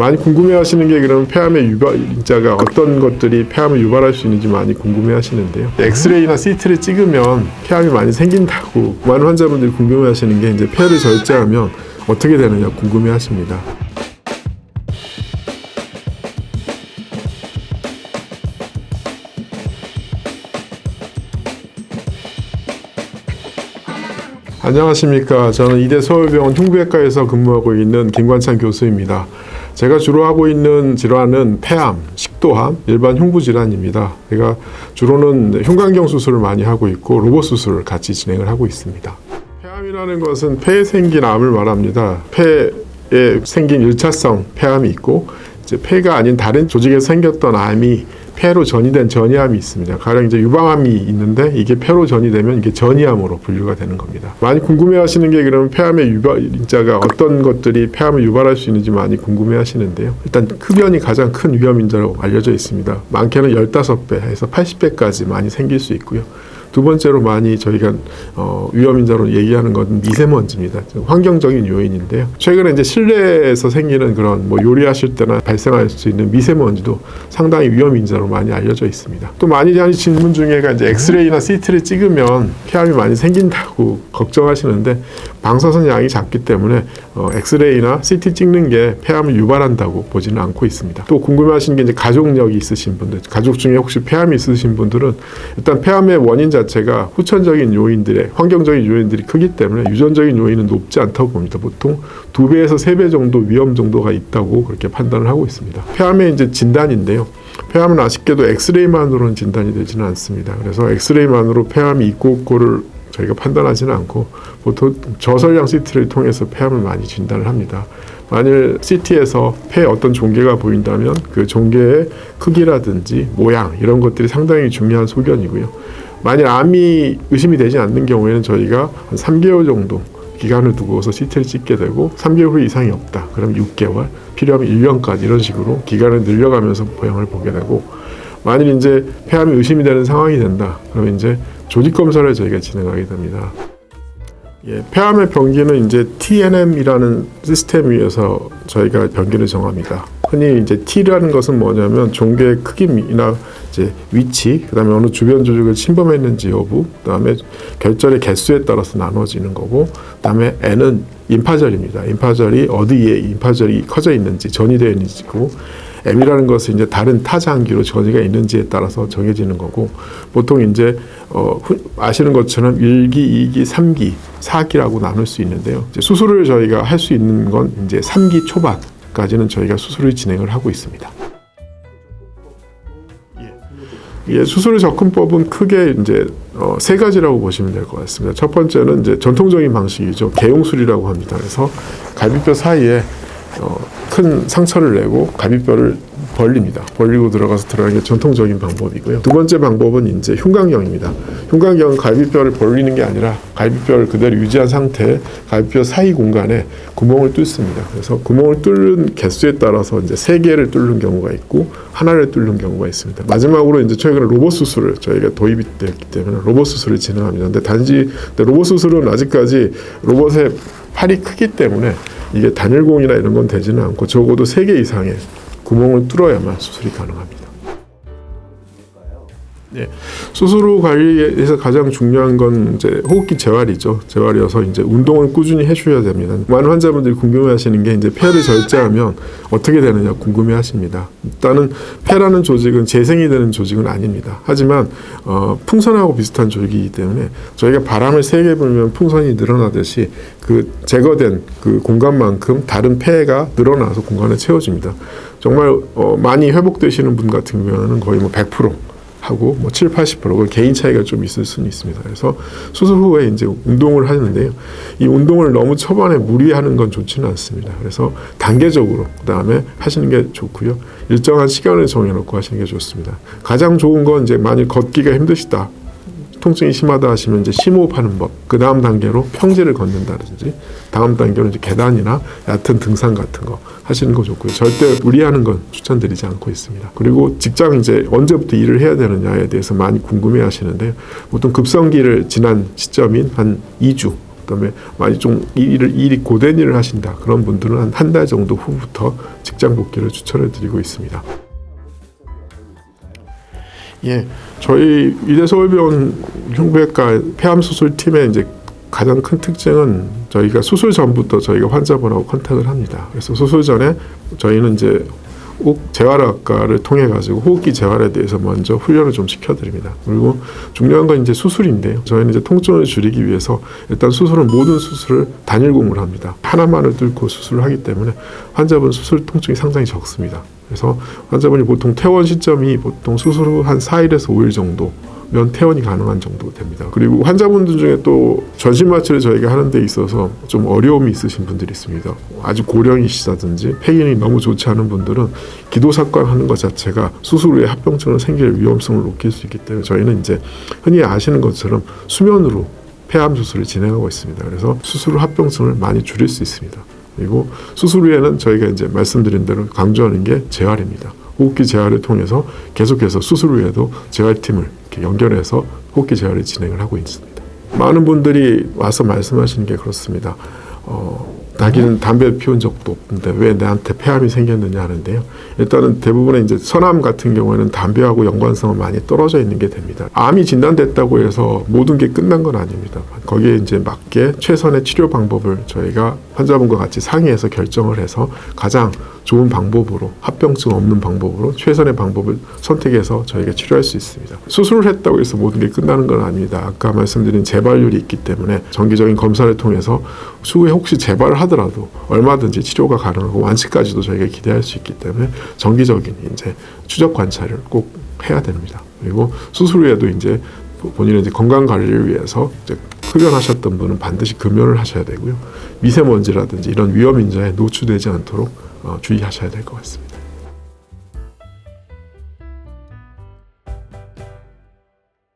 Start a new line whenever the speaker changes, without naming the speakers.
많이 궁금해하시는 게 그러면 폐암의 유발자가 어떤 것들이 폐암을 유발할 수 있는지 많이 궁금해하시는데요. 엑스레이나 CT를 찍으면 폐암이 많이 생긴다고 많은 환자분들이 궁금해하시는 게 이제 폐를 절제하면 어떻게 되느냐 궁금해하십니다. 안녕하십니까. 저는 이대 서울병원 흉부외과에서 근무하고 있는 김관찬 교수입니다. 제가 주로 하고 있는 질환은 폐암, 식도암, 일반 흉부 질환입니다. 제가 주로는 흉곽경 수술을 많이 하고 있고 로봇 수술을 같이 진행을 하고 있습니다. 폐암이라는 것은 폐에 생긴 암을 말합니다. 폐에 생긴 1차성 폐암이 있고 이제 폐가 아닌 다른 조직에서 생겼던 암이 폐로 전이된 전이암이 있습니다. 가령 이제 유방암이 있는데 이게 폐로 전이되면 이게 전이암으로 분류가 되는 겁니다. 많이 궁금해하시는 게 그러면 폐암의 유발인자가 어떤 것들이 폐암을 유발할 수 있는지 많이 궁금해하시는데요. 일단 흡연이 가장 큰 위험인자로 알려져 있습니다. 많게는 15배에서 80배까지 많이 생길 수 있고요. 두 번째로 많이 저희가 위험인자로 얘기하는 것은 미세먼지입니다. 환경적인 요인인데요. 최근에 이제 실내에서 생기는 그런 요리하실 때나 발생할 수 있는 미세먼지도 상당히 위험인자로 많이 알려져 있습니다. 또 많이 하는 질문 중에가 이제 엑스레이나 CT를 찍으면 폐암이 많이 생긴다고 걱정하시는데 방사선 양이 작기 때문에 엑스레이나 CT 찍는 게 폐암을 유발한다고 보지는 않고 있습니다. 또 궁금해하시는 게 이제 가족력이 있으신 분들, 가족 중에 혹시 폐암이 있으신 분들은 일단 폐암의 원인 자체가 후천적인 요인들의 환경적인 요인들이 크기 때문에 유전적인 요인은 높지 않다고 봅니다. 보통 2배에서 3배 정도 위험 정도가 있다고 그렇게 판단을 하고 있습니다. 폐암의 이제 진단인데요. 폐암은 아쉽게도 엑스레이만으로는 진단이 되지는 않습니다. 그래서 엑스레이만으로 폐암이 있고 없고를 저희가 판단하지는 않고 보통 저설량 CT를 통해서 폐암을 많이 진단을 합니다. 만일 CT에서 폐에 어떤 종괴가 보인다면 그 종괴의 크기라든지 모양 이런 것들이 상당히 중요한 소견이고요. 만일 암이 의심이 되지 않는 경우에는 저희가 한 3개월 정도 기간을 두고서 CT를 찍게 되고 3개월 후 이상이 없다. 그럼 6개월, 필요하면 1년까지 이런 식으로 기간을 늘려가면서 모양을 보게 되고 만일 이제 폐암이 의심이 되는 상황이 된다. 그러면 이제 조직 검사를 저희가 진행하게 됩니다. 폐암의 병기는 이제 TNM이라는 시스템 위에서 저희가 병기를 정합니다. 흔히 이제 T라는 것은 뭐냐면 종괴의 크기나 이제 위치, 그다음에 어느 주변 조직을 침범했는지 여부, 그다음에 결절의 개수에 따라서 나눠지는 거고, 그다음에 N은 임파절입니다. 임파절이 어디에 임파절이 커져 있는지 전이되어 있는지고, M이라는 것은 이제 다른 타장기로 전이가 있는지에 따라서 정해지는 거고, 보통 이제 아시는 것처럼 1기, 2기, 3기, 4기라고 나눌 수 있는데요. 이제 수술을 저희가 할 수 있는 건 이제 3기 초반까지는 저희가 수술을 진행을 하고 있습니다. 수술 접근법은 크게 이제 3가지라고 보시면 될 것 같습니다. 첫 번째는 이제 전통적인 방식이죠. 개용술이라고 합니다. 그래서 갈비뼈 사이에 큰 상처를 내고 갈비뼈를 벌립니다. 벌리고 들어가는 게 전통적인 방법이고요. 두 번째 방법은 이제 흉곽경입니다. 흉곽경은 갈비뼈를 벌리는 게 아니라 갈비뼈를 그대로 유지한 상태에 갈비뼈 사이 공간에 구멍을 뚫습니다. 그래서 구멍을 뚫는 개수에 따라서 이제 3개를 뚫는 경우가 있고 하나를 뚫는 경우가 있습니다. 마지막으로 이제 최근에 로봇 수술을 저희가 도입이 되었기 때문에 로봇 수술을 진행합니다. 근데 단지 로봇 수술은 아직까지 로봇의 팔이 크기 때문에 이게 단일공이나 이런 건 되지는 않고 적어도 3개 이상의 구멍을 뚫어야만 수술이 가능합니다. 수술 후 관리에서 가장 중요한 건 이제 호흡기 재활이죠. 재활이어서 이제 운동을 꾸준히 해주셔야 됩니다. 많은 환자분들이 궁금해하시는 게 이제 폐를 절제하면 어떻게 되느냐 궁금해하십니다. 일단은 폐라는 조직은 재생이 되는 조직은 아닙니다. 하지만 풍선하고 비슷한 조직이기 때문에 저희가 바람을 세게 불면 풍선이 늘어나듯이 그 제거된 그 공간만큼 다른 폐가 늘어나서 공간을 채워줍니다. 정말 많이 회복되시는 분 같은 경우는 거의 100% 하고 7, 80% 개인 차이가 좀 있을 수는 있습니다. 그래서 수술 후에 이제 운동을 하는데요. 이 운동을 너무 초반에 무리하는 건 좋지는 않습니다. 그래서 단계적으로 그다음에 하시는 게 좋고요. 일정한 시간을 정해놓고 하시는 게 좋습니다. 가장 좋은 건 이제 만일 걷기가 힘드시다. 통증이 심하다 하시면 이제 심호흡하는 법, 그 다음 단계로 평지를 걷는다든지, 다음 단계로 이제 계단이나 얕은 등산 같은 거 하시는 거 좋고요. 절대 무리하는 건 추천드리지 않고 있습니다. 그리고 직장 이제 언제부터 일을 해야 되느냐에 대해서 많이 궁금해 하시는데요. 보통 급성기를 지난 시점인 한 2주 그다음에 많이 좀 일이 고된 일을 하신다. 그런 분들은 한 달 정도 후부터 직장 복귀를 추천해 드리고 있습니다. 예, 저희 이대 서울병원 흉부외과 폐암 수술팀의 이제 가장 큰 특징은 저희가 수술 전부터 저희가 환자분하고 컨택을 합니다. 그래서 수술 전에 저희는 이제 재활학과를 통해 가지고 호흡기 재활에 대해서 먼저 훈련을 좀 시켜드립니다. 그리고 중요한 건 이제 수술인데요. 저희는 이제 통증을 줄이기 위해서 일단 모든 수술을 단일공을 합니다. 하나만을 뚫고 수술을 하기 때문에 환자분 수술 통증이 상당히 적습니다. 그래서 환자분이 보통 퇴원 시점이 보통 수술 후 한 4일에서 5일 정도면 퇴원이 가능한 정도 됩니다. 그리고 환자분들 중에 또 전신 마취를 저희가 하는 데 있어서 좀 어려움이 있으신 분들이 있습니다. 아주 고령이시다든지 폐기능이 너무 좋지 않은 분들은 기도삭관 하는 것 자체가 수술 후에 합병증을 생길 위험성을 높일 수 있기 때문에 저희는 이제 흔히 아시는 것처럼 수면으로 폐암 수술을 진행하고 있습니다. 그래서 수술 후 합병증을 많이 줄일 수 있습니다. 그리고 수술 후에는 저희가 이제 말씀드린 대로 강조하는 게 재활입니다. 호흡기 재활을 통해서 계속해서 수술 후에도 재활팀을 이렇게 연결해서 호흡기 재활을 진행을 하고 있습니다. 많은 분들이 와서 말씀하시는 게 그렇습니다. 자기는 담배를 피운 적도 없는데 왜 나한테 폐암이 생겼느냐 하는데요. 일단은 대부분의 이제 선암 같은 경우에는 담배하고 연관성은 많이 떨어져 있는 게 됩니다. 암이 진단됐다고 해서 모든 게 끝난 건 아닙니다. 거기에 이제 맞게 최선의 치료 방법을 저희가 환자분과 같이 상의해서 결정을 해서 가장 좋은 방법으로 합병증 없는 방법으로 최선의 방법을 선택해서 저희가 치료할 수 있습니다. 수술을 했다고 해서 모든 게 끝나는 건 아닙니다. 아까 말씀드린 재발률이 있기 때문에 정기적인 검사를 통해서 추후에 혹시 재발을 하더라도 얼마든지 치료가 가능하고 완치까지도 저희가 기대할 수 있기 때문에 정기적인 이제 추적 관찰을 꼭 해야 됩니다. 그리고 수술 후에도 이제 본인의 이제 건강 관리를 위해서 이제 흡연하셨던 분은 반드시 금연을 하셔야 되고요. 미세먼지라든지 이런 위험 인자에 노출되지 않도록 주의하셔야 될 것 같습니다.